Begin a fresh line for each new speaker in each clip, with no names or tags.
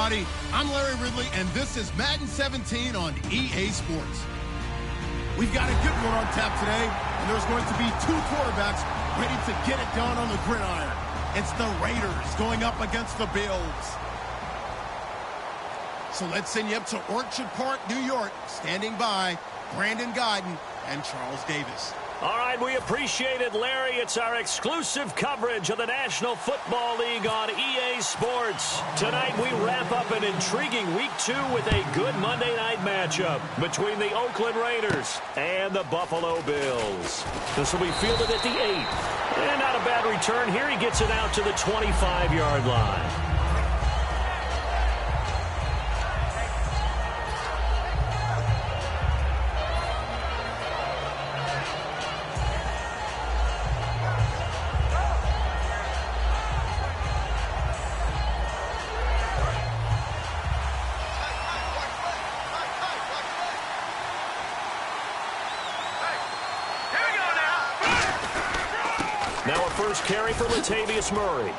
everybody. I'm Larry Ridley, and this is Madden 17 on EA Sports. We've got a good one on tap today, and there's going to be two quarterbacks ready to get it done on the gridiron. It's the Raiders going up against the Bills. So let's send you up to Orchard Park, New York. Standing by, Brandon Godden and Charles Davis.
All right, we appreciate it, Larry. It's our exclusive coverage of the National Football League on EA Sports. Tonight, we wrap up an intriguing Week 2 with a good Monday night matchup between the Oakland Raiders and the Buffalo Bills. This will be fielded at the 8. And not a bad return here. He gets it out to the 25-yard line. Now a first carry for Latavius Murray.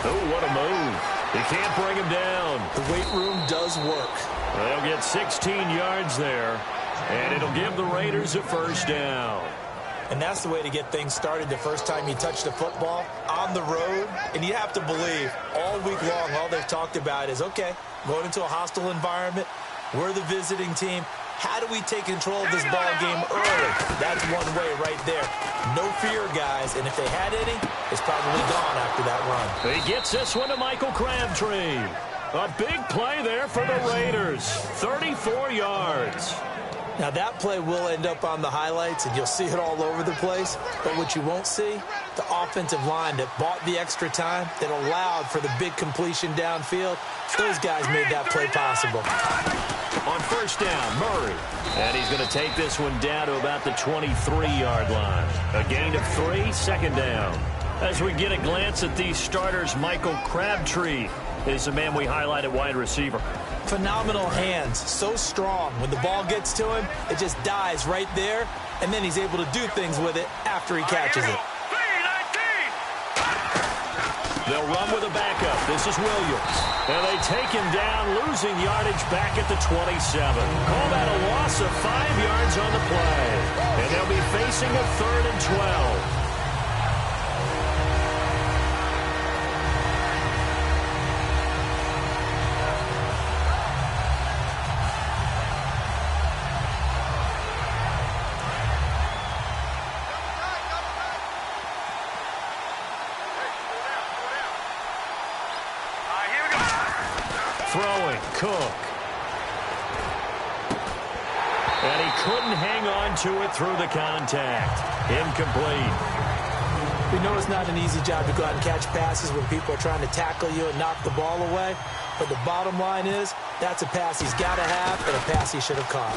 Oh, what a move. He can't bring him down.
The weight room does work.
They'll get 16 yards there, and it'll give the Raiders a first down.
And that's the way to get things started the first time you touch the football on the road. And you have to believe all week long, all they've talked about is, okay, going into a hostile environment. We're the visiting team. How do we take control of this ball game early? That's one way right there. No fear, guys. And if they had any, it's probably gone after that run.
He gets this one to Michael Crabtree. A big play there for the Raiders. 34 yards.
Now, that play will end up on the highlights, and you'll see it all over the place. But what you won't see, the offensive line that bought the extra time, that allowed for the big completion downfield, those guys made that play possible.
On first down, Murray. And he's going to take this one down to about the 23-yard line. A gain of 3, second down. As we get a glance at these starters, Michael Crabtree is the man we highlight at wide receiver.
Phenomenal hands, so strong. When the ball gets to him, it just dies right there, and then he's able to do things with it after he catches it.
They'll run with a backup. This is Williams. And they take him down, losing yardage back at the 27. Call that a loss of 5 yards on the play. And they'll be facing a 3rd and 12. Throwing, Cook. And he couldn't hang on to it through the contact. Incomplete.
We know it's not an easy job to go out and catch passes when people are trying to tackle you and knock the ball away. But the bottom line is, that's a pass he's got to have and a pass he should have caught.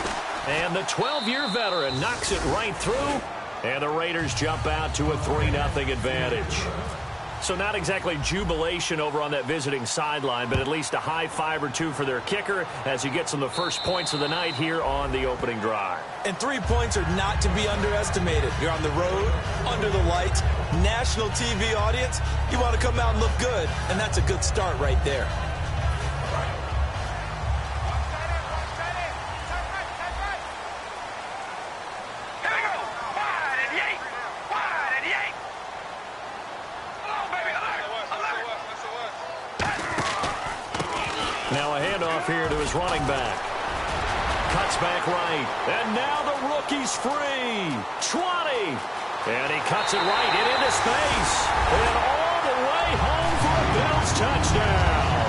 And the 12-year veteran knocks it right through. And the Raiders jump out to a 3-0 advantage. So not exactly jubilation over on that visiting sideline, but at least a high 5 or 2 for their kicker as he gets them the first points of the night here on the opening drive.
And 3 points are not to be underestimated. You're on the road, under the lights, national TV audience. You want to come out and look good, and that's a good start right there.
Now a handoff here to his running back. Cuts back right. And now the rookie's free. 20. And he cuts it right into space. And all the way home for a Bills touchdown.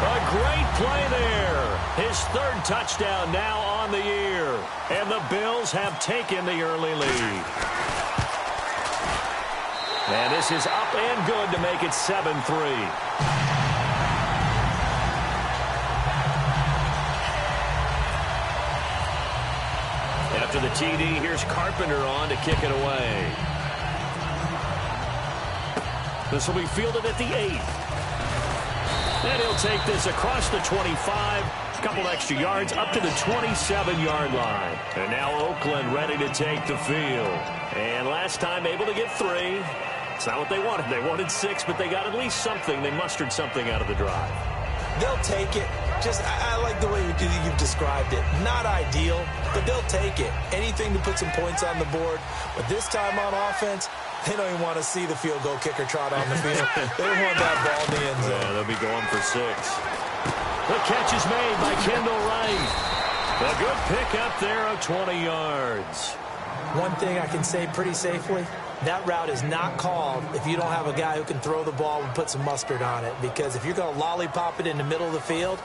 A great play there. His 3rd touchdown now on the year. And the Bills have taken the early lead. And this is up and good to make it 7-3. After the TD, here's Carpenter on to kick it away. This will be fielded at the 8. And he'll take this across the 25. A couple extra yards up to the 27-yard line. And now Oakland ready to take the field. And last time able to get 3. It's not what they wanted. They wanted 6, but they got at least something. They mustered something out of the drive.
They'll take it. I like the way you've described it. Not ideal, but they'll take it. Anything to put some points on the board. But this time on offense, they don't even want to see the field goal kicker trot on the field. They want that ball in the end zone.
Yeah, they'll be going for 6. The catch is made by Kendall Wright. A good pick up there of 20 yards.
One thing I can say pretty safely, that route is not called if you don't have a guy who can throw the ball and put some mustard on it. Because if you're going to lollipop it in the middle of the field,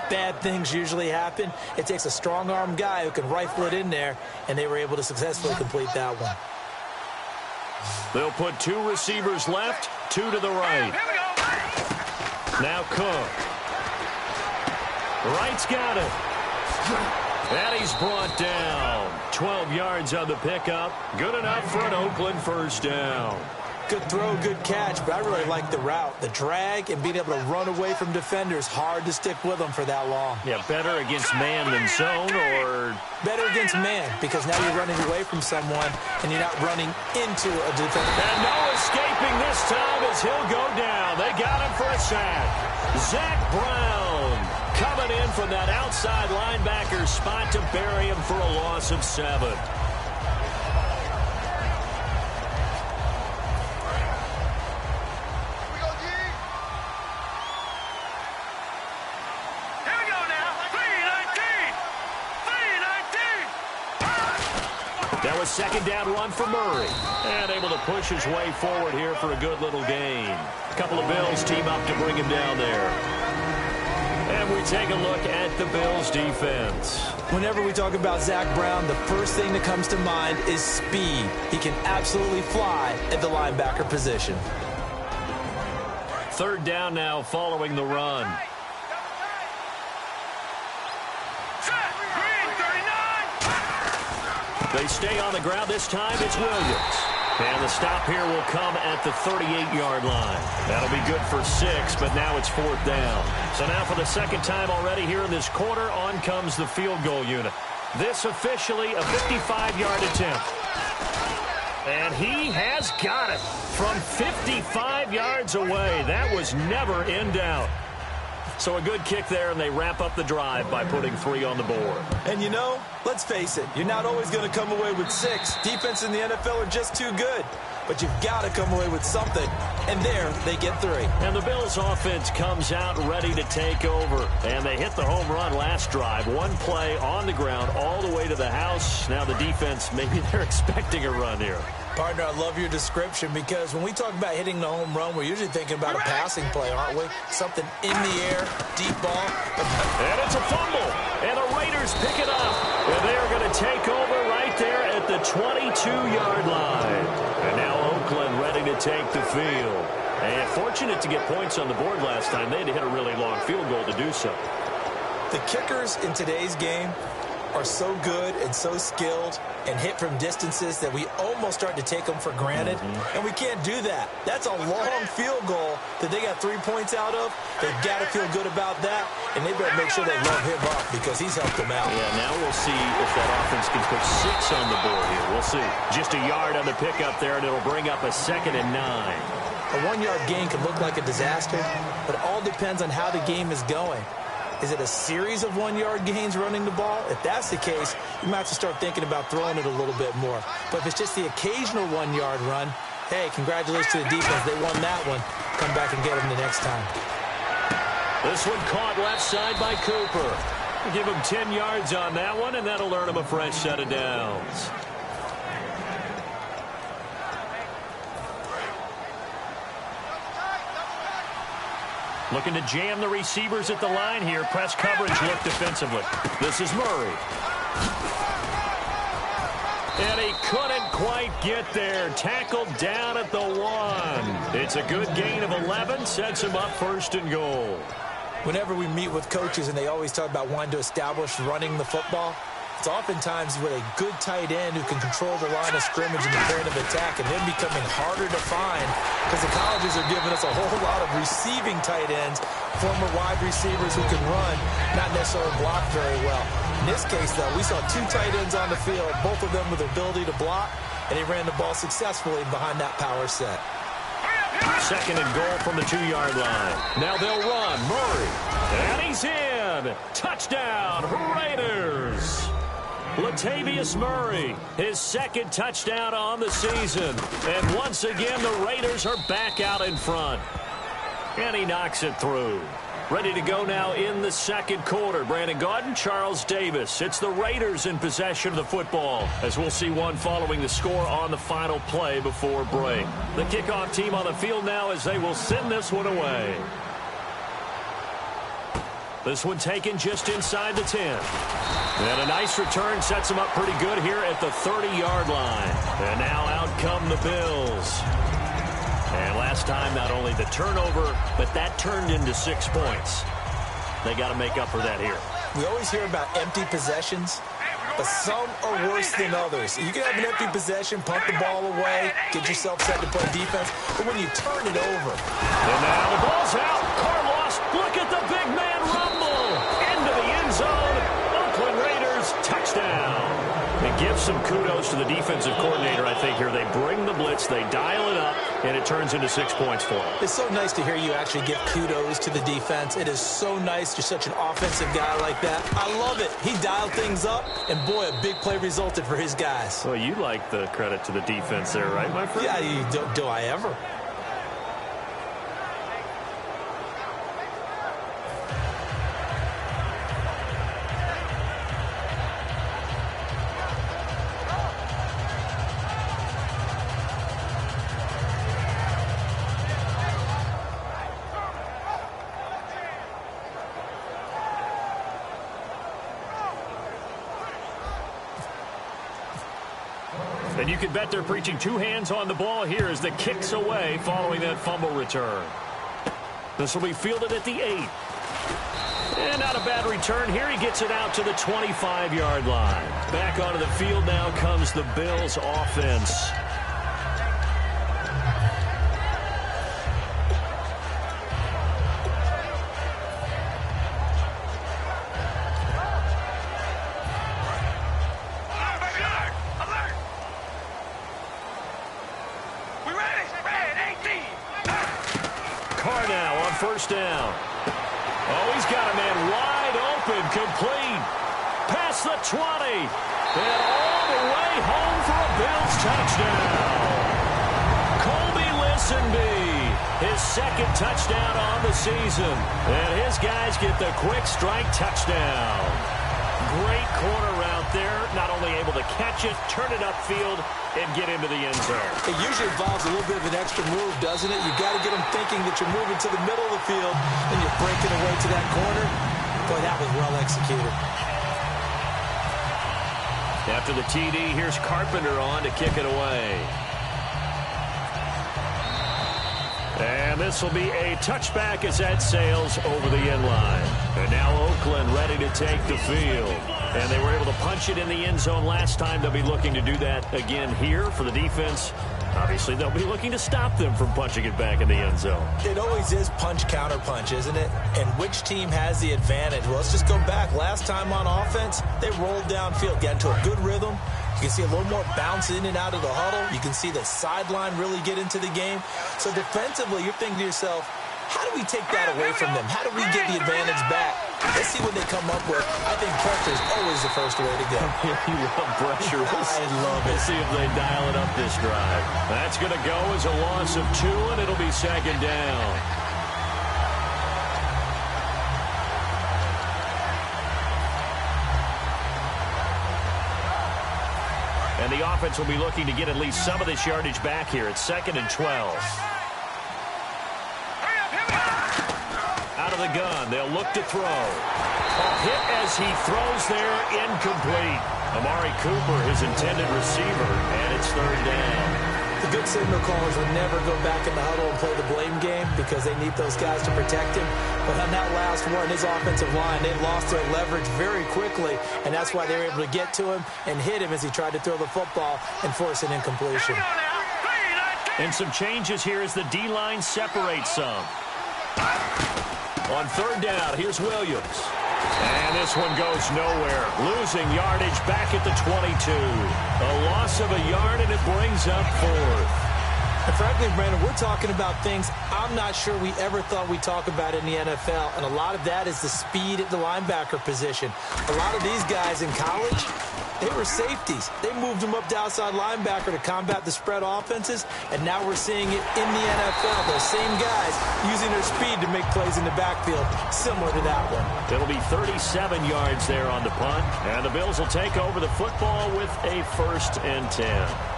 bad things usually happen. It takes a strong-arm guy who can rifle it in there, and they were able to successfully complete that one.
They'll put 2 receivers left, 2 to the right. Now Cook. Wright's got it. And he's brought down. 12 yards on the pickup. Good enough for an Oakland first down.
Good throw, good catch, but I really like the route. The drag and being able to run away from defenders, hard to stick with them for that long.
Yeah, better against man than zone, or?
Better against man, because now you're running away from someone and you're not running into a defender.
And no escaping this time as he'll go down. They got him for a sack. Zach Brown coming in from that outside linebacker spot to bury him for a loss of 7. That was second down run for Murray. And able to push his way forward here for a good little gain. A couple of Bills team up to bring him down there. And we take a look at the Bills defense.
Whenever we talk about Zach Brown, the first thing that comes to mind is speed. He can absolutely fly at the linebacker position.
Third down now following the run. They stay on the ground. This time it's Williams. And the stop here will come at the 38-yard line. That'll be good for 6, but now it's 4th down. So now for the second time already here in this quarter, on comes the field goal unit. This officially a 55-yard attempt. And he has got it from 55 yards away. That was never in doubt. So a good kick there, and they wrap up the drive by putting 3 on the board.
And you know, let's face it, you're not always going to come away with 6. Defense in the NFL are just too good. But you've got to come away with something. And there, they get 3.
And the Bills offense comes out ready to take over. And they hit the home run last drive. One play on the ground all the way to the house. Now the defense, maybe they're expecting a run here.
Partner, I love your description, because when we talk about hitting the home run, we're usually thinking about a passing play, aren't we? Something in the air, deep ball.
And it's a fumble. And the Raiders pick it up. And they are going to take over right there at the 22-yard line. And now Oakland ready to take the field. And fortunate to get points on the board last time. They had to hit a really long field goal to do so.
The kickers in today's game are so good and so skilled and hit from distances that we almost start to take them for granted. And we can't do that. That's a long field goal that they got 3 points out of. They've got to feel good about that, and they better make sure they love him up, because he's helped them out.
Yeah, now we'll see if that offense can put 6 on the board here. We'll see. Just a yard on the pickup there, and it'll bring up a 2nd and 9.
A 1-yard gain can look like a disaster, but it all depends on how the game is going. Is it a series of 1-yard gains running the ball? If that's the case, you might have to start thinking about throwing it a little bit more. But if it's just the occasional 1-yard run, hey, congratulations to the defense. They won that one. Come back and get them the next time.
This one caught left side by Cooper. Give him 10 yards on that one, and that'll earn him a fresh set of downs. Looking to jam the receivers at the line here. Press coverage look defensively. This is Murray. And he couldn't quite get there. Tackled down at the 1. It's a good gain of 11. Sets him up 1st and goal.
Whenever we meet with coaches and they always talk about wanting to establish running the football, it's oftentimes with a good tight end who can control the line of scrimmage and the point of attack, and then becoming harder to find because the colleges are giving us a whole lot of receiving tight ends, former wide receivers who can run, not necessarily block very well. In this case, though, we saw 2 tight ends on the field, both of them with the ability to block, and they ran the ball successfully behind that power set.
Second and goal from the 2-yard line. Now they'll run. Murray. And he's in. Touchdown, Raiders. Latavius Murray, his second touchdown on the season. And once again, the Raiders are back out in front. And he knocks it through. Ready to go now in the second quarter. Brandon Gaudin, Charles Davis. It's the Raiders in possession of the football, as we'll see one following the score on the final play before break. The kickoff team on the field now as they will send this one away. This one taken just inside the 10. And a nice return sets them up pretty good here at the 30-yard line. And now out come the Bills. And last time, not only the turnover, but that turned into 6 points. They got to make up for that here.
We always hear about empty possessions, but some are worse than others. You can have an empty possession, punt the ball away, get yourself set to play defense, but when you turn it over.
And now the ball's out. Carlos, look at the big man rumble into the end zone. Oakland Raiders, touchdown. It gives some kudos to the defensive coordinator, I think, here. They bring the blitz, they dial it up, and it turns into 6 points for them.
It's so nice to hear you actually give kudos to the defense. It is so nice. You're such an offensive guy like that. I love it. He dialed things up, and boy, a big play resulted for his guys.
Well, you like the credit to the defense there, right, my friend?
Yeah, do I ever?
And you can bet they're preaching two hands on the ball here as the kick's away following that fumble return. This will be fielded at the 8. And not a bad return here. He gets it out to the 25-yard line. Back onto the field now comes the Bills offense. First down. Oh, he's got a man wide open, complete. Past the 20. And all the way home for a Bills touchdown. Colby Listenby, his second touchdown on the season. And his guys get the quick strike touchdown. Great corner route there. Not only able to catch it, turn it upfield, and get into the end zone.
It usually involves a little bit of an extra move, doesn't it? You've got to get them thinking that you're moving to the middle of the field and you're breaking away to that corner. Boy, that was well executed.
After the TD, here's Carpenter on to kick it away. And this will be a touchback as that sails over the end line. And now Oakland ready to take the field. And they were able to punch it in the end zone last time. They'll be looking to do that again here for the defense. Obviously, they'll be looking to stop them from punching it back in the end zone.
It always is punch-counter-punch, isn't it? And which team has the advantage? Well, let's just go back. Last time on offense, they rolled downfield, got into a good rhythm. You can see a little more bounce in and out of the huddle. You can see the sideline really get into the game. So defensively, you're thinking to yourself, how do we take that away from them? How do we get the advantage back? Let's see what they come up with. I think pressure is always the first way to go.
You love pressure.
I love it.
We'll see if they dial it up this drive. That's going to go as a loss of 2, and it'll be second down. And the offense will be looking to get at least some of this yardage back here. It's 2nd and 12. Out of the gun, they'll look to throw. A hit as he throws there, incomplete. Amari Cooper, his intended receiver, and it's 3rd down.
The good signal callers will never go back in the huddle and play the blame game because they need those guys to protect him. But on that last one, his offensive line, they lost their leverage very quickly, and that's why they were able to get to him and hit him as he tried to throw the football and force an incompletion.
And some changes here as the D-line separates some. On 3rd down, here's Williams. And this one goes nowhere. Losing yardage back at the 22. A loss of a yard, and it brings up 4th.
And frankly, Brandon, we're talking about things I'm not sure we ever thought we'd talk about in the NFL. And a lot of that is the speed at the linebacker position. A lot of these guys in college, they were safeties. They moved them up to outside linebacker to combat the spread offenses. And now we're seeing it in the NFL. Those same guys using their speed to make plays in the backfield, similar to that one.
It'll be 37 yards there on the punt. And the Bills will take over the football with a 1st and 10.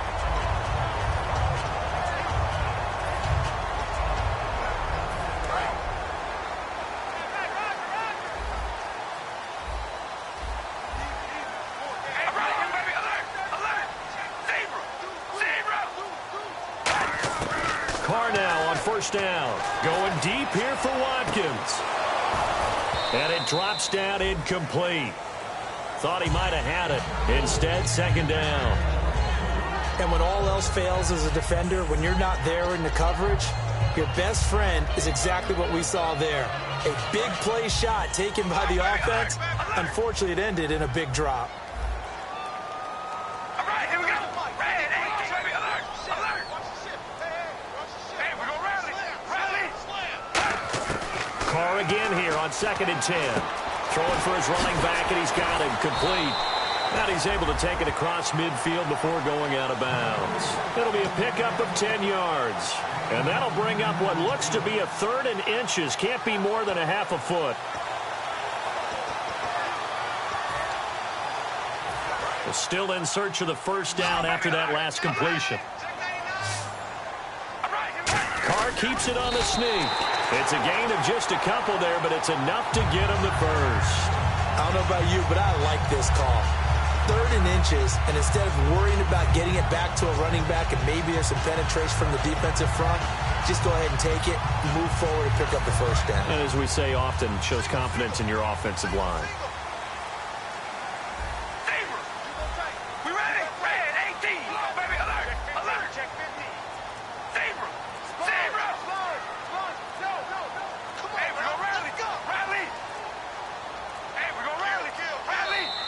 Down. Going deep here for Watkins. And it drops down incomplete. Thought he might have had it. Instead, 2nd down.
And when all else fails as a defender, when you're not there in the coverage, your best friend is exactly what we saw there. A big play shot taken by the offense. Unfortunately, it ended in a big drop.
Carr again here on 2nd and 10. Throwing for his running back, and he's got him complete. And he's able to take it across midfield before going out of bounds. It'll be a pickup of 10 yards. And that'll bring up what looks to be a 3rd and inches. Can't be more than a half a foot. We're still in search of the 1st down after that last completion. Carr keeps it on the sneak. It's a gain of just a couple there, but it's enough to get him the 1st.
I don't know about you, but I like this call. 3rd and inches, and instead of worrying about getting it back to a running back and maybe there's some penetration from the defensive front, just go ahead and take it, move forward, and pick up the 1st down.
And as we say often, shows confidence in your offensive line.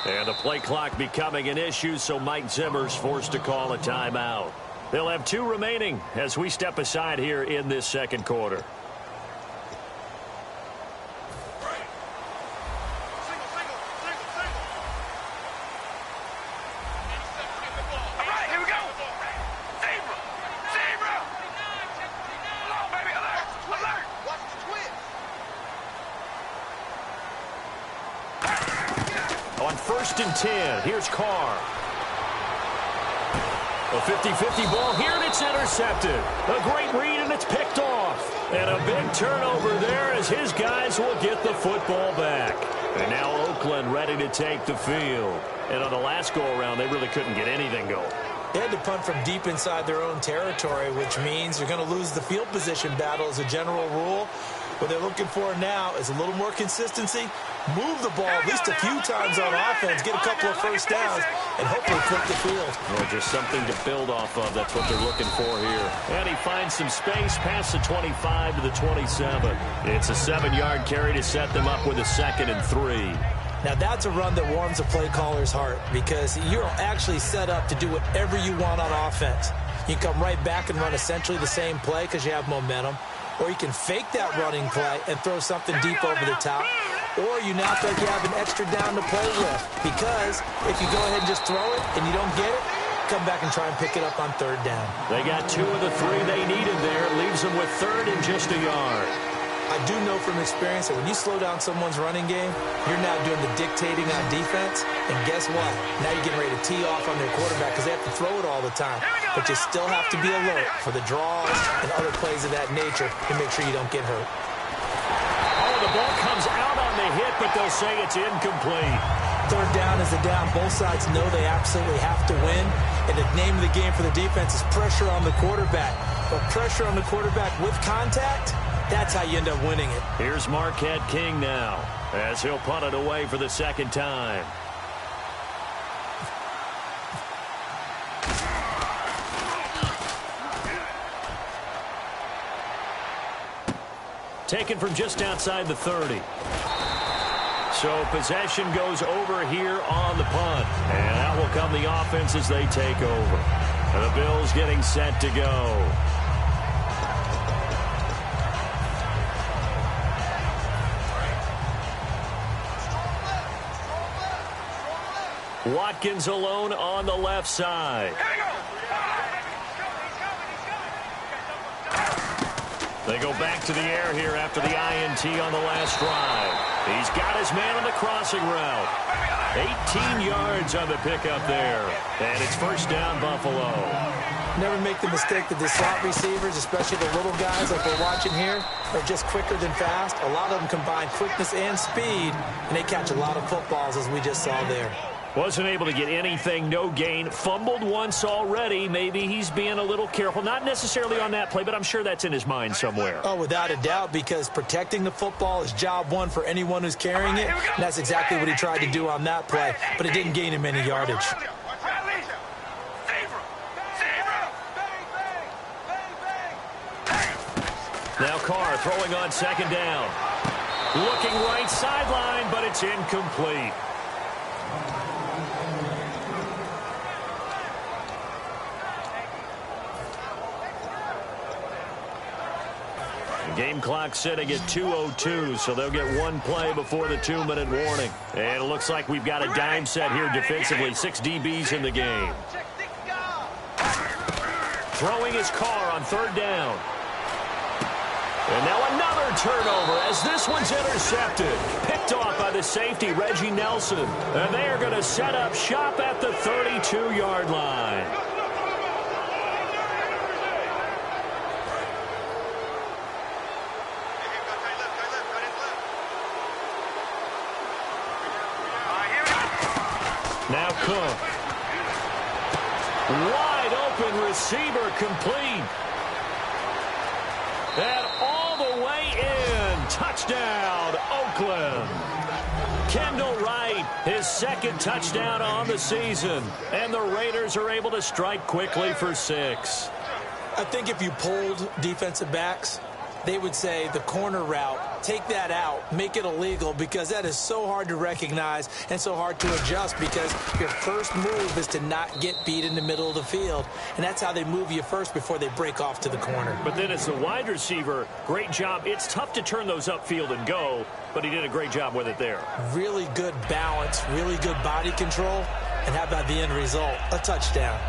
And the play clock becoming an issue, so Mike Zimmer's forced to call a timeout. They'll have 2 remaining as we step aside here in this 2nd quarter. On 1st and 10, here's Carr. A 50-50 ball here, and it's intercepted. A great read, and it's picked off. And a big turnover there as his guys will get the football back. And now Oakland ready to take the field. And on the last go-around, they really couldn't get anything going.
They had to punt from deep inside their own territory, which means you're going to lose the field position battle as a general rule. What they're looking for now is a little more consistency, move the ball at least a few times on offense, get a couple of 1st downs, and hopefully flip the field.
Well, just something to build off of. That's what they're looking for here. And he finds some space past the 25 to the 27. It's a 7-yard carry to set them up with a 2nd and 3.
Now, that's a run that warms a play caller's heart because you're actually set up to do whatever you want on offense. You can come right back and run essentially the same play because you have momentum. Or you can fake that running play and throw something deep over the top. Or you now feel like you have an extra down to play with. Because if you go ahead and just throw it and you don't get it, come back and try and pick it up on 3rd down.
They got 2 of the 3 they needed there. Leaves them with 3rd and just a yard.
I do know from experience that when you slow down someone's running game, you're now doing the dictating on defense. And guess what? Now you're getting ready to tee off on their quarterback because they have to throw it all the time. But you still have to be alert for the draws and other plays of that nature to make sure you don't get hurt.
Oh, the ball comes out on the hit, but they'll say it's incomplete.
3rd down is the down. Both sides know they absolutely have to win. And the name of the game for the defense is pressure on the quarterback. But pressure on the quarterback with contact, that's how you end up winning it.
Here's Marquette King now as he'll punt it away for the 2nd time. Taken from just outside the 30. So possession goes over here on the punt. And out will come the offense as they take over. And the Bills getting set to go. Watkins alone on the left side. They go back to the air here after the INT on the last drive. He's got his man on the crossing route. 18 yards on the pickup there. And it's first down, Buffalo.
Never make the mistake that the slot receivers, especially the little guys like we're watching here, are just quicker than fast. A lot of them combine quickness and speed, and they catch a lot of footballs, as we just saw there.
Wasn't able to get anything, no gain. Fumbled once already. Maybe he's being a little careful. Not necessarily on that play, but I'm sure that's in his mind somewhere.
Oh, without a doubt, because protecting the football is job one for anyone who's carrying it. And that's exactly what he tried to do on that play, but it didn't gain him any yardage.
Now Carr throwing on second down. Looking right sideline, but it's incomplete. Game clock sitting at 2:02, so they'll get one play before the 2-minute warning. And it looks like we've got a dime set here defensively. 6 DBs in the game. Throwing his Carr on third down. And now another turnover as this one's intercepted. Picked off by the safety, Reggie Nelson. And they are going to set up shop at the 32-yard line. Now Cook. Wide open receiver complete. And all the way in. Touchdown, Oakland. Kendall Wright, his second touchdown on the season. And the Raiders are able to strike quickly for 6.
I think if you polled defensive backs, they would say the corner route, take that out, make it illegal, because that is so hard to recognize and so hard to adjust, because your first move is to not get beat in the middle of the field. And that's how they move you first before they break off to the corner.
But then as the wide receiver, great job. It's tough to turn those upfield and go, but he did a great job with it there.
Really good balance, really good body control. And how about the end result? A touchdown.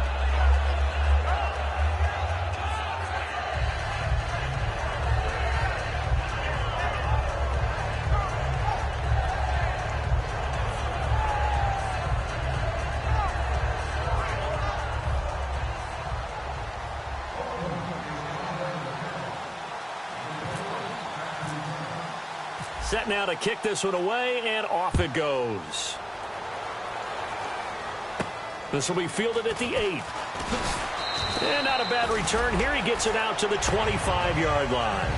Set now to kick this one away, and off it goes. This will be fielded at the 8. And not a bad return here. He gets it out to the 25-yard line.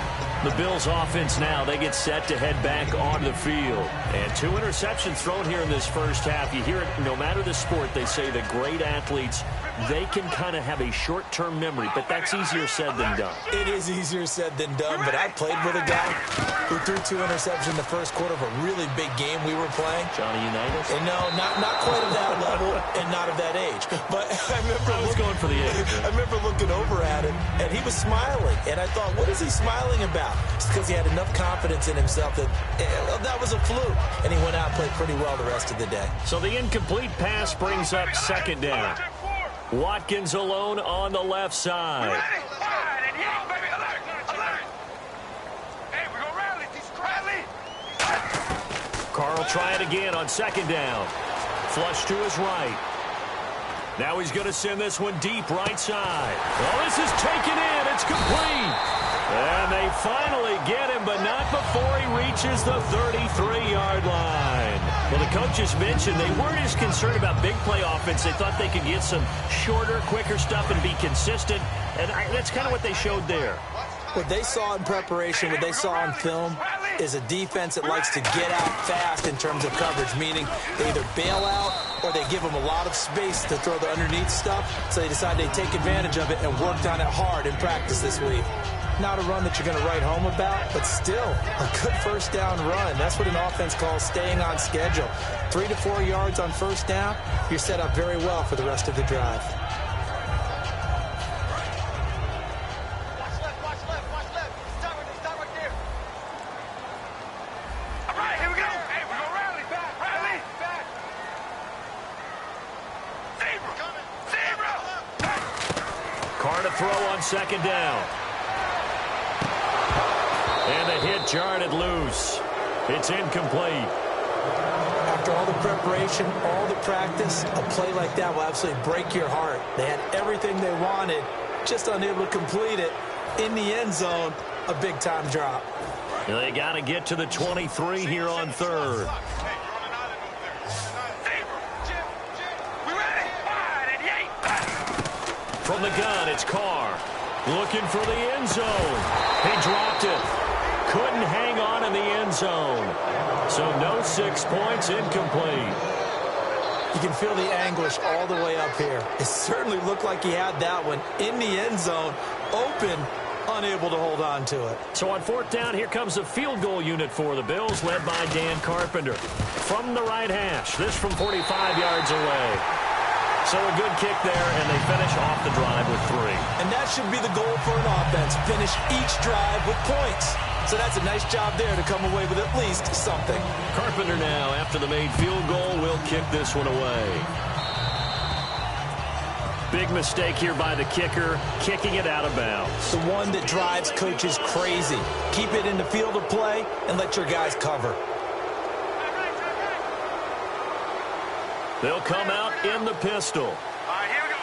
The Bills offense now, they get set to head back onto the field. And 2 interceptions thrown here in this first half. You hear it, no matter the sport, they say the great athletes, they can kind of have a short-term memory, but that's easier said than done.
It is easier said than done, but I played with a guy who threw 2 interceptions in the first quarter of a really big game we were playing.
Johnny Unitas?
And no, not quite at that level and not of that age. But I was
going for the age.
I remember looking over at him, and he was smiling. And I thought, what is he smiling about? It's because he had enough confidence in himself that that was a fluke. And he went out and played pretty well the rest of the day.
So the incomplete pass brings up second down. Watkins alone on the left side. Carl try it again on second down. Flush to his right. Now he's going to send this one deep right side. Well, this is taken in. It's complete. And they finally get him, but not before he reaches the 33-yard line. Well, the coaches mentioned they weren't as concerned about big play offense. They thought they could get some shorter, quicker stuff and be consistent. And that's kind of what they showed there.
What they saw in preparation, what they saw on film, is a defense that likes to get out fast in terms of coverage, meaning they either bail out or they give them a lot of space to throw the underneath stuff, so they decide they take advantage of it and worked on it hard in practice this week. Not a run that you're going to write home about, but still a good first down run. That's what an offense calls staying on schedule. 3 to 4 yards on first down, you're set up very well for the rest of the drive.
second down. And the hit jarred it loose. It's incomplete.
After all the preparation, all the practice, a play like that will absolutely break your heart. They had everything they wanted, just unable to complete it. In the end zone, a big-time drop.
They got to get to the 23 here on third. From the gun, it's Carr. Looking for the end zone. He dropped it. Couldn't hang on in the end zone. So no 6 points, incomplete.
You can feel the anguish all the way up here. It certainly looked like he had that one in the end zone, open, unable to hold on to it.
So on fourth down, here comes a field goal unit for the Bills, led by Dan Carpenter. From the right hash, this from 45 yards away. So a good kick there, and they finish off the drive with 3.
And that should be the goal for an offense, finish each drive with points. So that's a nice job there to come away with at least something.
Carpenter now, after the made field goal, will kick this one away. Big mistake here by the kicker, kicking it out of bounds.
The one that drives coaches crazy. Keep it in the field of play and let your guys cover.
They'll come out in the pistol.
All right, here we go.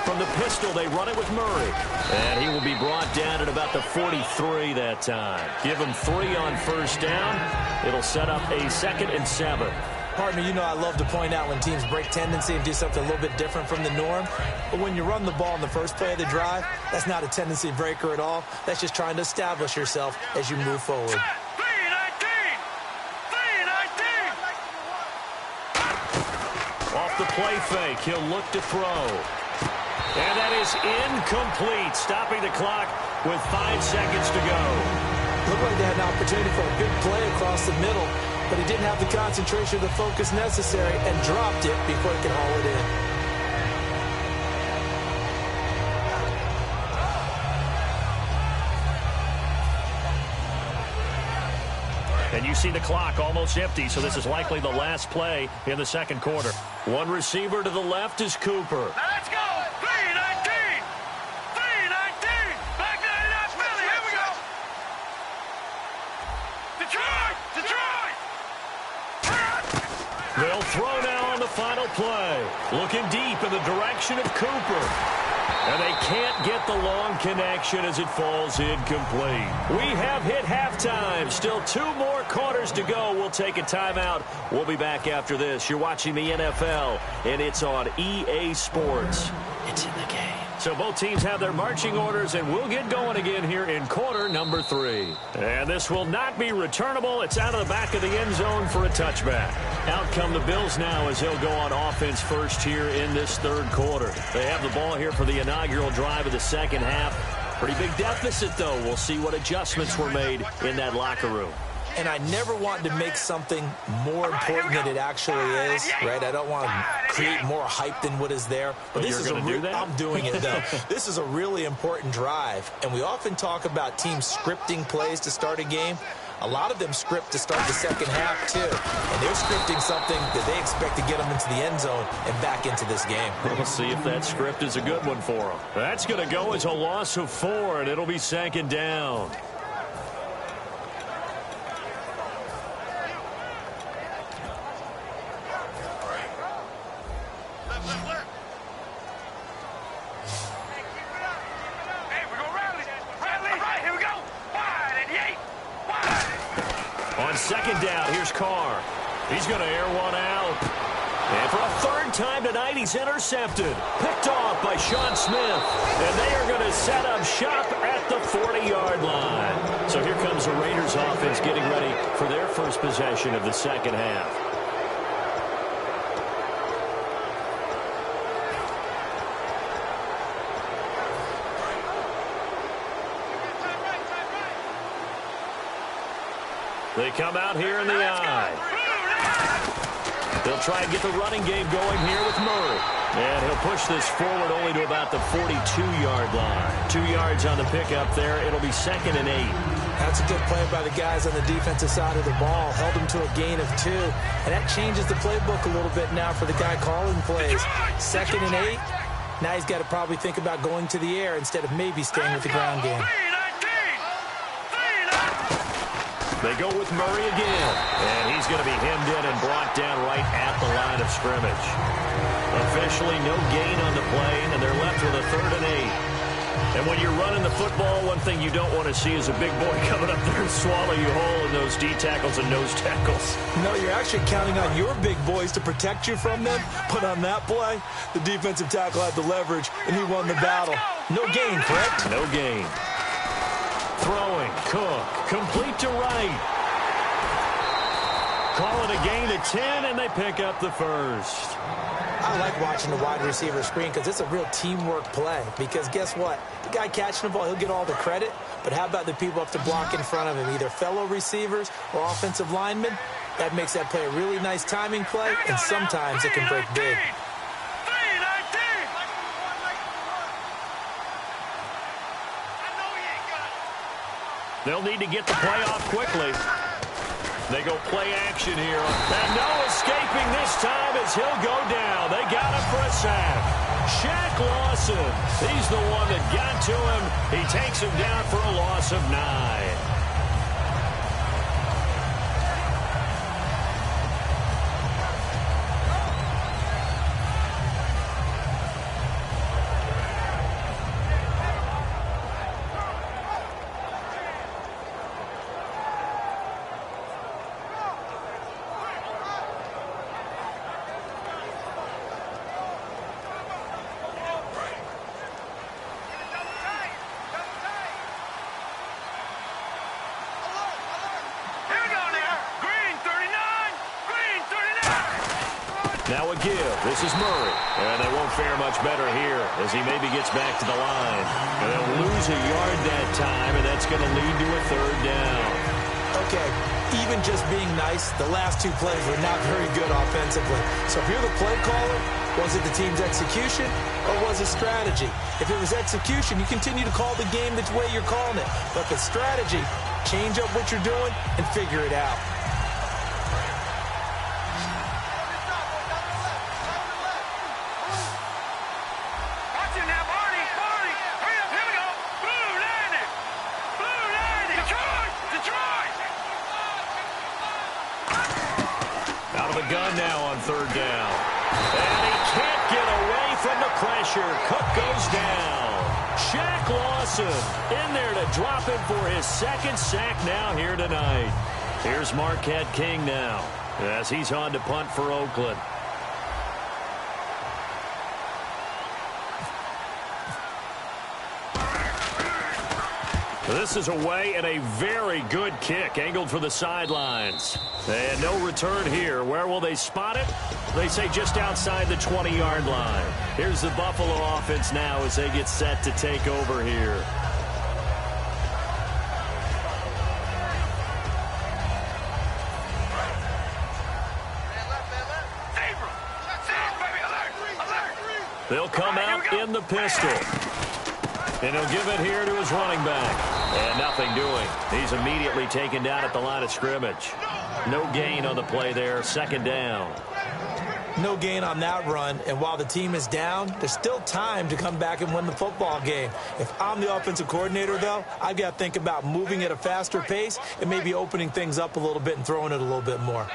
From the pistol, they run it with Murray. And he will be brought down at about the 43 that time. Give him 3 on first down. It'll set up a 2nd and 7.
Partner, you know I love to point out when teams break tendency and do something a little bit different from the norm. But when you run the ball in the first play of the drive, that's not a tendency breaker at all. That's just trying to establish yourself as you move forward.
Off the play fake, he'll look to throw. And that is incomplete, stopping the clock with 5 seconds to go.
Looked like they had an opportunity for a big play across the middle, but he didn't have the concentration or the focus necessary and dropped it before he could haul it in.
And you see the clock almost empty, so this is likely the last play in the second quarter. One receiver to the left is Cooper.
Now let's go. 3-19. 3-19. Back 99 Philly. Here we go. Detroit. Detroit.
They'll throw now on the final play. Looking deep in the direction of Cooper. And they can't get the long connection as it falls incomplete. We have hit halftime. Still 2 more quarters to go. We'll take a timeout. We'll be back after this. You're watching the NFL, and it's on EA Sports. It's in the game. So both teams have their marching orders, and we'll get going again here in quarter number 3. And this will not be returnable. It's out of the back of the end zone for a touchback. Out come the Bills now as they'll go on offense first here in this third quarter. They have the ball here for the inaugural drive of the second half. Pretty big deficit, though. We'll see what adjustments were made in that locker room.
And I never want to make something more important than it actually is, right? I don't want to create more hype than what is there. But this is I'm doing it, though. This is a really important drive. And we often talk about teams scripting plays to start a game. A lot of them script to start the second half, too. And they're scripting something that they expect to get them into the end zone and back into this game.
We'll see if that script is a good one for them. That's going to go as a loss of 4, and it'll be 2nd down. On 2nd down, here's Carr. He's going to air one out. And for a 3rd time tonight, he's intercepted. Picked off by Sean Smith. And they are going to set up shop at the 40-yard line. So here comes the Raiders offense getting ready for their first possession of the second half. They come out here in the eye. They'll try and get the running game going here with Murray. And he'll push this forward only to about the 42-yard line. 2 yards on the pickup there. It'll be 2nd and 8.
That's a good play by the guys on the defensive side of the ball. Held them to a gain of 2. And that changes the playbook a little bit now for the guy calling plays. 2nd and 8. Now he's got to probably think about going to the air instead of maybe staying with the ground game.
They go with Murray again, and he's going to be hemmed in and brought down right at the line of scrimmage. Officially no gain on the play, and they're left with a 3rd and 8. And when you're running the football, one thing you don't want to see is a big boy coming up there and swallow you whole in those D tackles and nose tackles.
No, you're actually counting on your big boys to protect you from them. But on that play, the defensive tackle had the leverage, and he won the battle. No gain, correct?
No gain. Throwing, Cook, complete to right. Call it a gain of 10, and they pick up the first.
I like watching the wide receiver screen because it's a real teamwork play. Because guess what? The guy catching the ball, he'll get all the credit. But how about the people up to block in front of him, either fellow receivers or offensive linemen? That makes that play a really nice timing play, and sometimes it can break big.
They'll need to get the play off quickly. They go play action here. And no escaping this time as he'll go down. They got him for a sack. Shaq Lawson, he's the one that got to him. He takes him down for a loss of 9. Now a give. This is Murray. And they won't fare much better here as he maybe gets back to the line. And they'll lose a yard that time, and that's going to lead to a 3rd down.
Okay, even just being nice, the last 2 plays were not very good offensively. So if you're the play caller, was it the team's execution or was it strategy? If it was execution, you continue to call the game the way you're calling it. But the strategy, change up what you're doing and figure it out.
Gun now on 3rd down. And he can't get away from the pressure. Cook goes down. Shaq Lawson in there to drop him for his 2nd sack now here tonight. Here's Marquette King now as he's on to punt for Oakland. This is away and a very good kick angled for the sidelines. And no return here. Where will they spot it? They say just outside the 20-yard line. Here's the Buffalo offense now as they get set to take over here. They'll come out in the pistol. And he'll give it here to his running back. And nothing doing. He's immediately taken down at the line of scrimmage. No gain on the play there. 2nd down.
No gain on that run. And while the team is down, there's still time to come back and win the football game. If I'm the offensive coordinator, though, I've got to think about moving at a faster pace and maybe opening things up a little bit and throwing it a little bit more.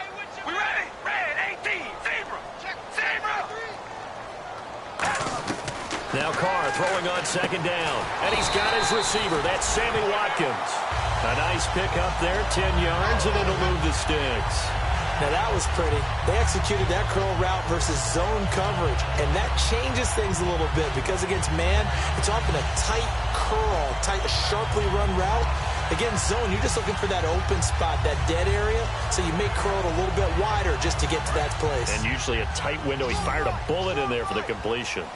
We ready? Red 18. Zebra. Zebra.
Now Carr throwing on 2nd down. And he's got his receiver. That's Sammy Watkins. A nice pick up there, 10 yards, and it'll move the sticks.
Now that was pretty. They executed that curl route versus zone coverage, and that changes things a little bit because against man, it's often a tight curl, sharply run route. Against zone, you're just looking for that open spot, that dead area, so you may curl it a little bit wider just to get to that place.
And usually a tight window. He fired a bullet in there for the completion.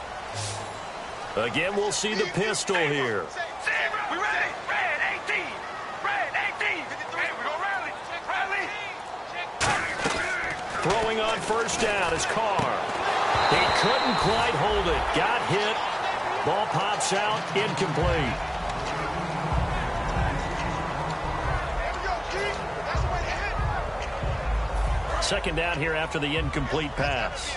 Again, we'll see the pistol here.
We ready? Red 18. Red 18. Hey, we go rally. Rally.
Throwing on 1st down is Carr. He couldn't quite hold it. Got hit. Ball pops out. Incomplete. Second down here after the incomplete pass.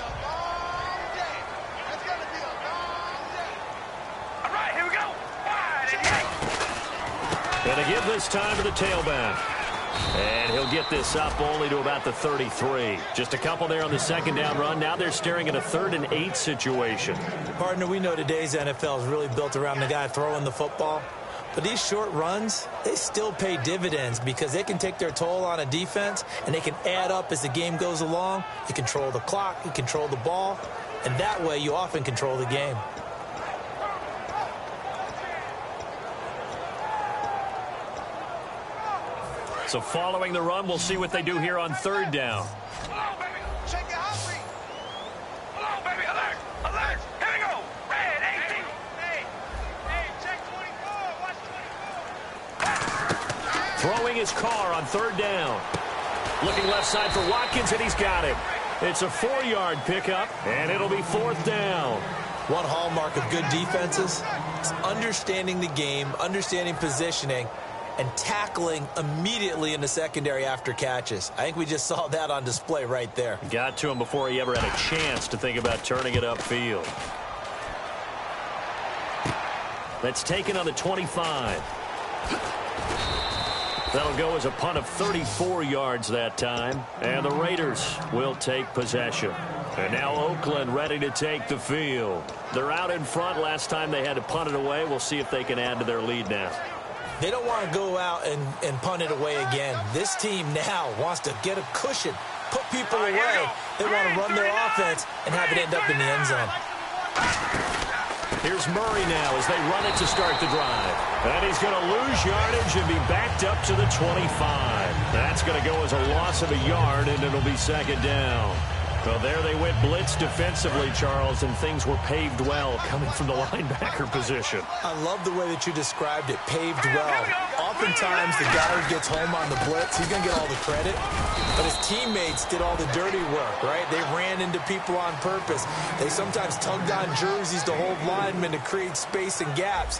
Going to give this time to the tailback. And he'll get this up only to about the 33. Just a couple there on the second down run. Now they're staring at a 3rd and 8 situation.
Partner, we know today's NFL is really built around the guy throwing the football. But these short runs, they still pay dividends because they can take their toll on a defense and they can add up as the game goes along. You control the clock, you control the ball, and that way you often control the game.
So following the run, we'll see what they do here on 3rd down.
Come on, baby. Shake your hot feet. Come on, baby. Alert. Alert. Here we go. Red 18. Hey, check 24. Watch 24.
Throwing his car on 3rd down. Looking left side for Watkins, and he's got it. It's a 4-yard pickup, and it'll be 4th down.
One hallmark of good defenses is understanding the game, understanding positioning, and tackling immediately in the secondary after catches. I think we just saw that on display right there.
Got to him before he ever had a chance to think about turning it upfield. That's taken on the 25. That'll go as a punt of 34 yards that time. And the Raiders will take possession. And now Oakland ready to take the field. They're out in front. Last time they had to punt it away. We'll see if they can add to their lead now.
They don't want to go out and punt it away again. This team now wants to get a cushion, put people away. They want to run their offense and have it end up in the end zone.
Here's Murray now as they run it to start the drive. And he's going to lose yardage and be backed up to the 25. That's going to go as a loss of a yard, and it'll be 2nd down. Well, there they went blitz defensively, Charles, and things were paved well coming from the linebacker position.
I love the way that you described it, paved well. Oftentimes, the guy who gets home on the blitz, he's going to get all the credit. But his teammates did all the dirty work, right? They ran into people on purpose. They sometimes tugged on jerseys to hold linemen to create space and gaps.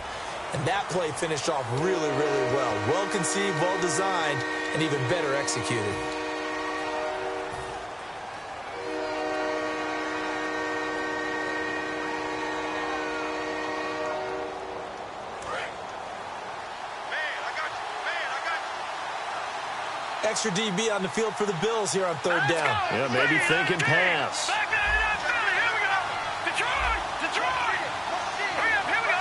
And that play finished off really, really well. Well conceived, well designed, and even better executed. Extra DB on the field for the Bills here on 3rd down.
Yeah, maybe thinking pass.
Back to Philly. Here we go. Detroit. Detroit. Hurry up. Here we go.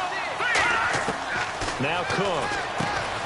Now Cook.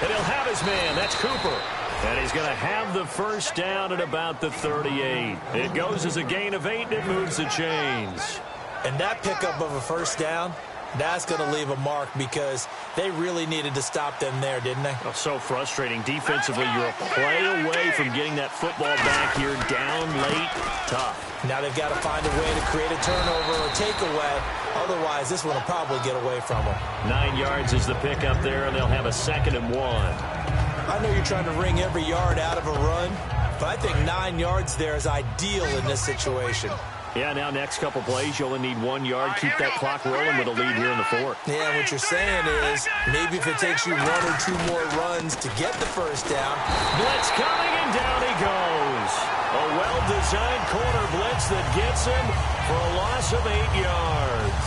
And he'll have his man. That's Cooper. And he's going to have the 1st down at about the 38. It goes as a gain of 8, and it moves the chains.
And that pickup of a 1st down, that's going to leave a mark because they really needed to stop them there, didn't they?
Oh, so frustrating. Defensively, you're a play away from getting that football back here down late. Tough.
Now they've got to find a way to create a turnover or takeaway. Otherwise, this one will probably get away from them.
9 yards is the pickup there, and they'll have a 2nd and 1.
I know you're trying to wring every yard out of a run, but I think 9 yards there is ideal in this situation.
Yeah, now next couple plays, you only need 1 yard. Keep that clock rolling with a lead here in the 4th.
Yeah, what you're saying is maybe if it takes you 1 or 2 more runs to get the 1st down.
Blitz coming, and down he goes. A well-designed corner blitz that gets him for a loss of 8 yards.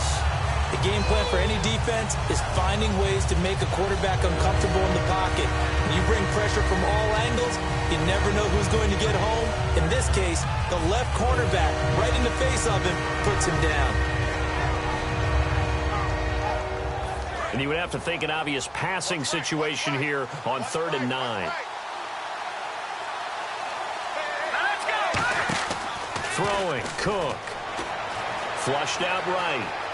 The game plan for any defense is finding ways to make a quarterback uncomfortable in the pocket. When you bring pressure from all angles, you never know who's going to get home. In this case, the left cornerback, right in the face of him, puts him down.
And you would have to think an obvious passing situation here on 3rd and 9. Throwing, Cook. Flushed out right.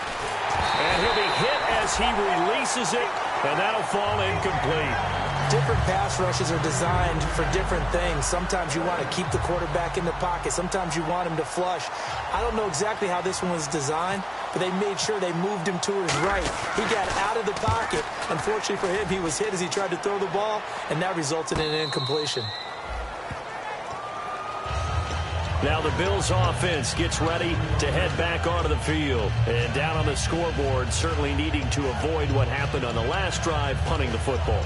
And he'll be hit as he releases it, and that'll fall incomplete.
Different pass rushes are designed for different things. Sometimes you want to keep the quarterback in the pocket. Sometimes you want him to flush. I don't know exactly how this one was designed, but they made sure they moved him to his right. He got out of the pocket. Unfortunately for him, he was hit as he tried to throw the ball, and that resulted in an incompletion.
Now the Bills offense gets ready to head back onto the field. And down on the scoreboard, certainly needing to avoid what happened on the last drive, punting the football.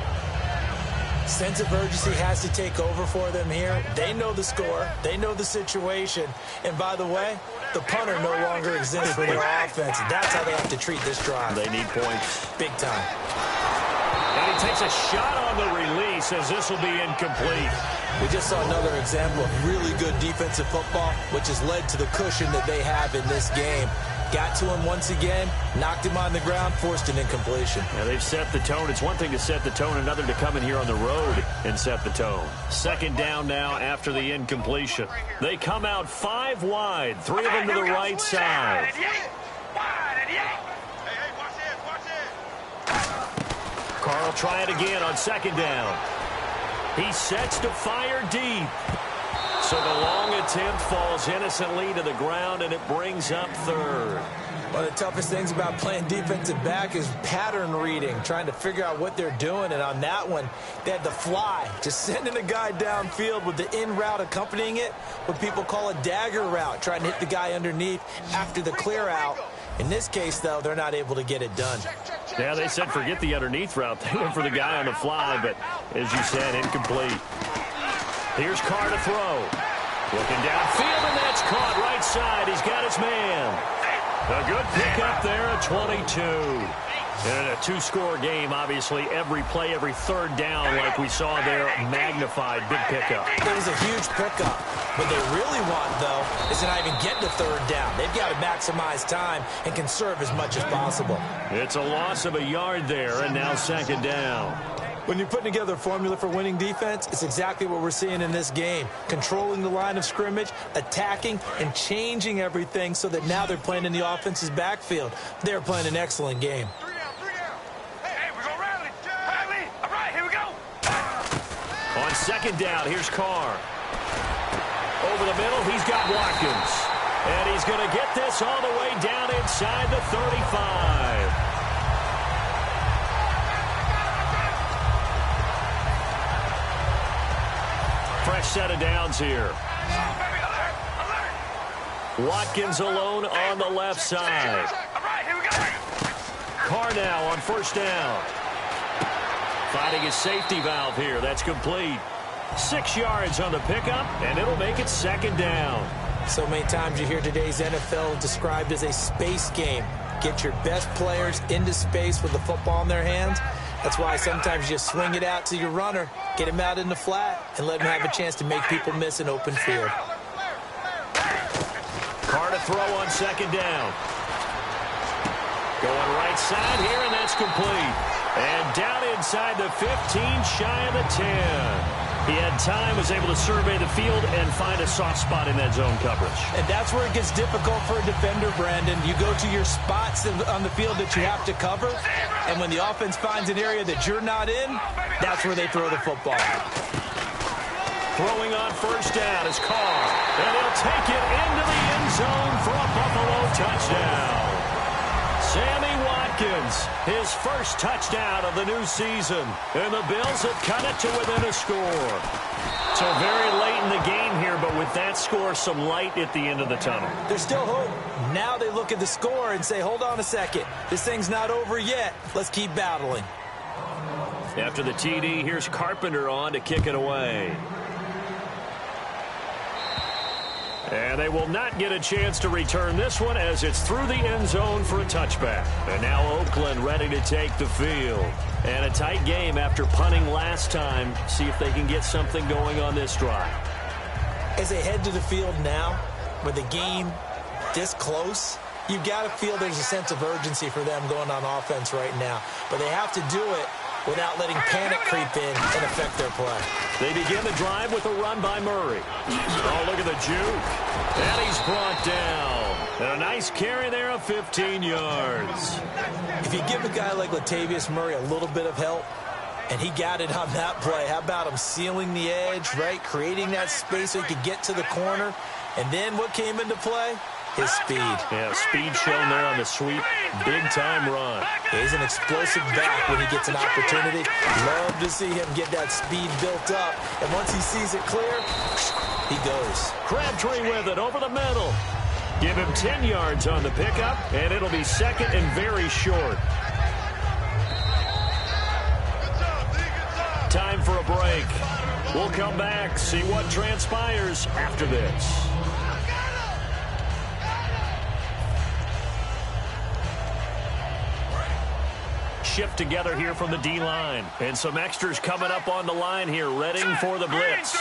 Sense of urgency has to take over for them here. They know the score. They know the situation. And by the way, the punter no longer exists for their offense. That's how they have to treat this drive.
They need points.
Big time.
And he Takes a shot on the release as this will be incomplete.
We just saw another example of really good defensive football, which has led to the cushion that they have in this game. Got to him once again, knocked him on the ground, forced an incompletion.
Yeah, they've set the tone. It's one thing to set the tone, another to come in here on the road and set the tone. Second down now after the incompletion. They come out 5 wide, 3 of them to the right side. Carr will try it again on second down. He sets to fire deep. So the long attempt falls innocently to the ground, and it brings up third.
One of the toughest things about playing defensive back is pattern reading, trying to figure out what they're doing. And on that one, they had the fly, just sending a guy downfield with the in route accompanying it, what people call a dagger route, trying to hit the guy underneath after the clear out. In this case, though, they're not able to get it done.
Yeah, they said forget the underneath route. They went for the guy on the fly, but as you said, incomplete. Here's Carr to throw. Looking downfield, and that's caught right side. He's got his man. A good pickup there at 22. And a 2-score game, obviously, every play, every third down, like we saw there, magnified, big pickup.
It was a huge pickup. What they really want, though, is to not even get to third down. They've got to maximize time and conserve as much as possible.
It's a loss of a yard there, and now second down.
When you're putting together a formula for winning defense, it's exactly what we're seeing in this game. Controlling the line of scrimmage, attacking, and changing everything so that now they're playing in the offense's backfield. They're playing an excellent game.
3 down. Hey, we're going to rally. Rally. All right, here we go.
On second down, here's Carr. Over the middle, he's got Watkins. And he's going to get this all the way down inside the 35. Fresh set of downs here. Watkins alone on the left side. Carr now on first down. Finding his safety valve here. That's complete. 6 yards on the pickup, and it'll make it second down.
So many times you hear today's NFL described as a space game. Get your best players into space with the football in their hands. That's why sometimes you swing it out to your runner, get him out in the flat, and let him have a chance to make people miss an open field.
Carr to throw on second down. Going right side here, and that's complete. And down inside the 15, shy of the 10. He had time, was able to survey the field and find a soft spot in that zone coverage.
And that's where it gets difficult for a defender, Brandon. You go to your spots on the field that you have to cover, and when the offense finds an area that you're not in, that's where they throw the football.
Throwing on first down is Carr, and he'll take it into the end zone for a Buffalo touchdown. Sammy Watkins, his first touchdown of the new season, and the Bills have cut it to within a score. So very late in the game here, but with that score, some light at the end of the tunnel.
There's still hope. Now they look at the score and say, hold on a second. This thing's not over yet. Let's keep battling.
After the TD, here's Carpenter on to kick it away. And they will not get a chance to return this one as it's through the end zone for a touchback. And now Oakland ready to take the field. And a tight game after punting last time. See if they can get something going on this drive.
As they head to the field now, with the game this close, you've got to feel there's a sense of urgency for them going on offense right now. But they have to do it without letting panic creep in and affect their play.
They begin the drive with a run by Murray. Oh, look at the juke. And he's brought down. And a nice carry there of 15 yards.
If you give a guy like Latavius Murray a little bit of help, and he got it on that play, how about him sealing the edge, right? Creating that space so he could get to the corner. And then what came into play? His speed.
Yeah, speed shown there on the sweep. Big-time run.
He's an explosive back when he gets an opportunity. Love to see him get that speed built up. And once he sees it clear, he goes.
Crabtree with it over the middle. Give him 10 yards on the pickup, and it'll be second and very short. Time for a break. We'll come back, see what transpires after this. shift together here from the D-line. And some extras coming up on the line here, readying for the blitz.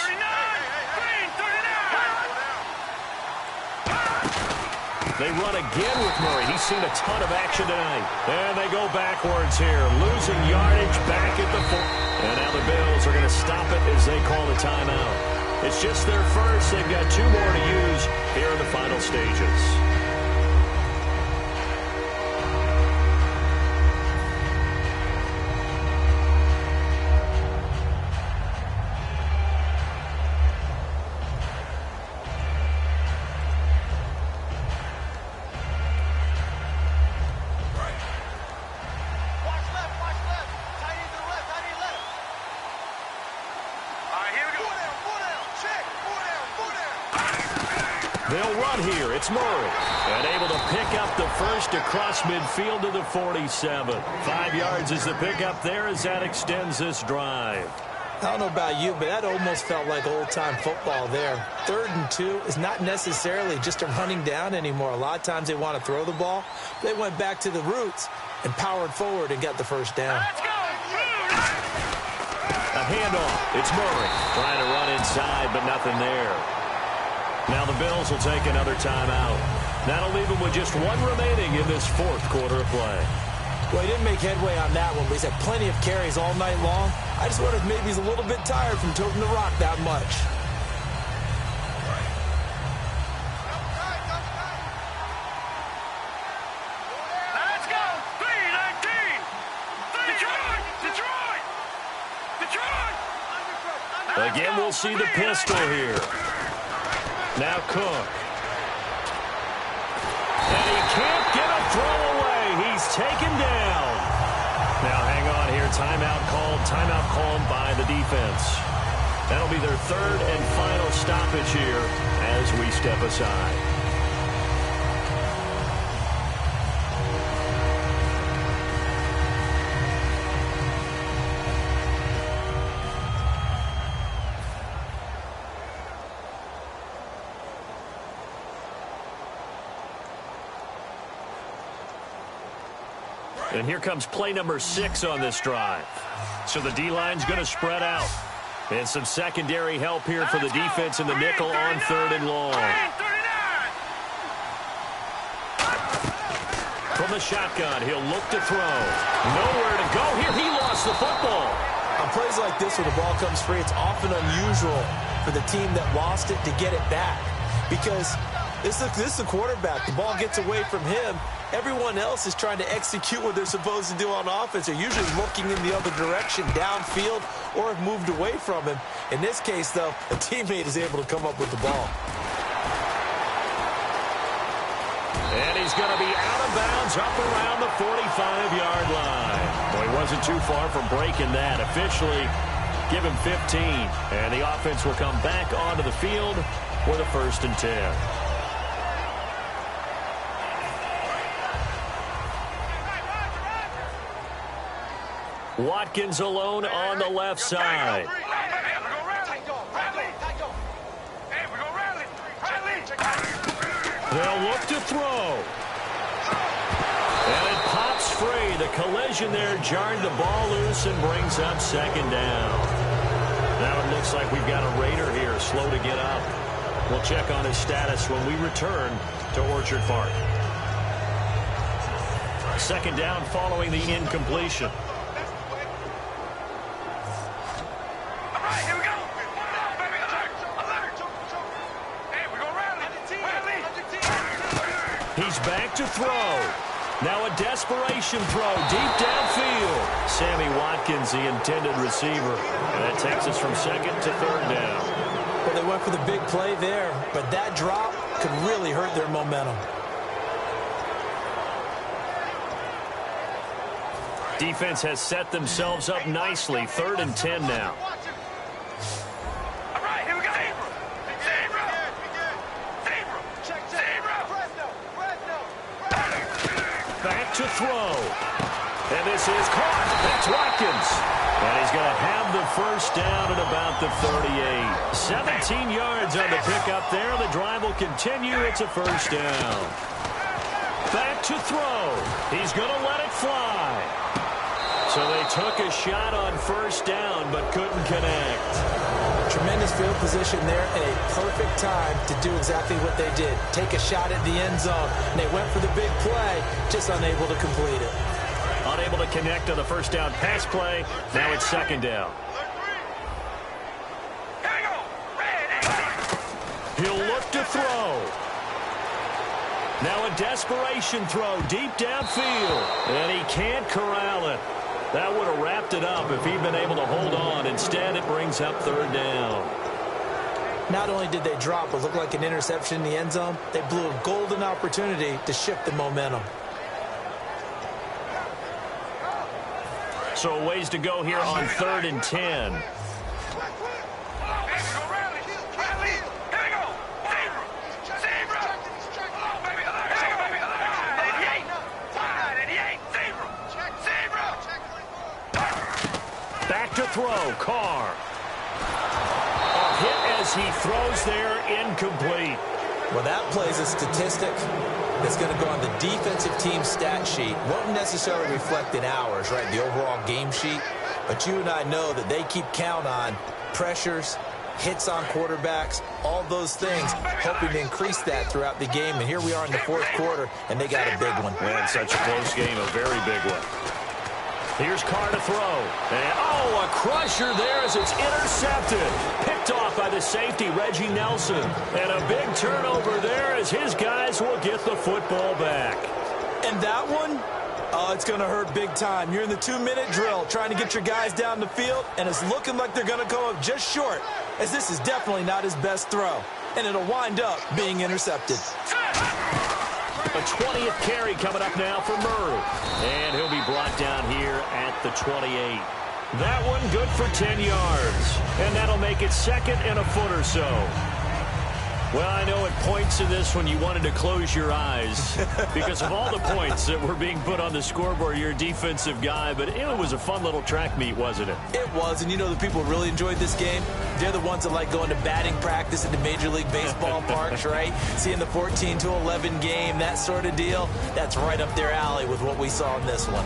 They run again with Murray. He's seen a ton of action tonight. And they go backwards here, losing yardage back at the 4. And now the Bills are going to stop it as they call the timeout. It's just their first. They've got 2 more to use here in the final stages. They'll run here. It's Murray. And able to pick up the first across midfield to the 47. 5 yards is the pickup there as that extends this drive.
I don't know about you, but that almost felt like old-time football there. 3rd and 2 is not necessarily just a running down anymore. A lot of times they want to throw the ball. They went back to the roots and powered forward and got the first down.
A handoff. It's Murray trying to run inside, but nothing there. Now the Bills will take another timeout. That'll leave them with just 1 remaining in this 4th quarter of play.
Well, he didn't make headway on that one, but he's had plenty of carries all night long. I just wondered if maybe he's a little bit tired from toting the rock that much.
Let's go! 3-19! Detroit!
Again, we'll see the pistol here. Now Cook. And he can't get a throw away. He's taken down. Now hang on here. Timeout called by the defense. That'll be their 3rd and final stoppage here as we step aside. And here comes play number 6 on this drive. So the D-line's going to spread out. And some secondary help here for the defense in the nickel on 3rd and long. From the shotgun, he'll look to throw. Nowhere to go here. He lost the football.
On plays like this where the ball comes free, it's often unusual for the team that lost it to get it back. Because this is the quarterback. The ball gets away from him. Everyone else is trying to execute what they're supposed to do on offense. They're usually looking in the other direction, downfield, or have moved away from him. In this case, though, a teammate is able to come up with the ball.
And he's going to be out of bounds up around the 45-yard line. Well, he wasn't too far from breaking that. Officially, give him 15. And the offense will come back onto the field with a 1st and 10. Watkins alone on the left side. They'll look to throw. And it pops free. The collision there jarred the ball loose and brings up 2nd down. Now it looks like we've got a Raider here, slow to get up. We'll check on his status when we return to Orchard Park. 2nd down following the incompletion. He's back to throw. Now a desperation throw deep downfield. Sammy Watkins, the intended receiver. And that takes us from 2nd to 3rd down.
Well, they went for the big play there, but that drop could really hurt their momentum.
Defense has set themselves up nicely. 3rd and 10 now. Back to throw. And this is caught. That's Watkins. And he's going to have the 1st down at about the 38. 17 yards on the pickup there. The drive will continue. It's a 1st down. Back to throw. He's going to let it fly. So they took a shot on first down, but couldn't connect.
Tremendous field position there and a perfect time to do exactly what they did. Take a shot at the end zone. And they went for the big play, just unable to complete it.
Unable to connect on the first down pass play. Now it's second down. He'll look to throw. Now a desperation throw deep downfield. And he can't corral it. That would have wrapped it up if he'd been able to hold on. Instead, it brings up third down.
Not only did they drop what looked like an interception in the end zone, they blew a golden opportunity to shift the momentum.
So ways to go here on 3rd and 10. Back to throw, Carr. A hit as he throws there, incomplete.
Well, that plays a statistic that's going to go on the defensive team stat sheet. Won't necessarily reflect in ours, right, the overall game sheet. But you and I know that they keep count on pressures, hits on quarterbacks, all those things, hoping to increase that throughout the game. And here we are in the 4th quarter, and they got a big one.
Man, such a close game, a very big one. Here's Carr to throw. And, oh, a crusher there as it's intercepted. Picked off by the safety, Reggie Nelson. And a big turnover there as his guys will get the football back.
And that one, oh, it's going to hurt big time. You're in the 2-minute drill trying to get your guys down the field, and it's looking like they're going to come up just short, as this is definitely not his best throw. And it'll wind up being intercepted.
A 20th carry coming up now for Murray. And he'll be brought down here at the 28. That one good for 10 yards. And that'll make it 2nd and a foot or so. Well, I know at points in this one you wanted to close your eyes because of all the points that were being put on the scoreboard. You're a defensive guy, but it was a fun little track meet, wasn't it?
It was, and you know the people who really enjoyed this game? They're the ones that like going to batting practice at the Major League Baseball parks, right? Seeing the 14-11 game, that sort of deal. That's right up their alley with what we saw in this one.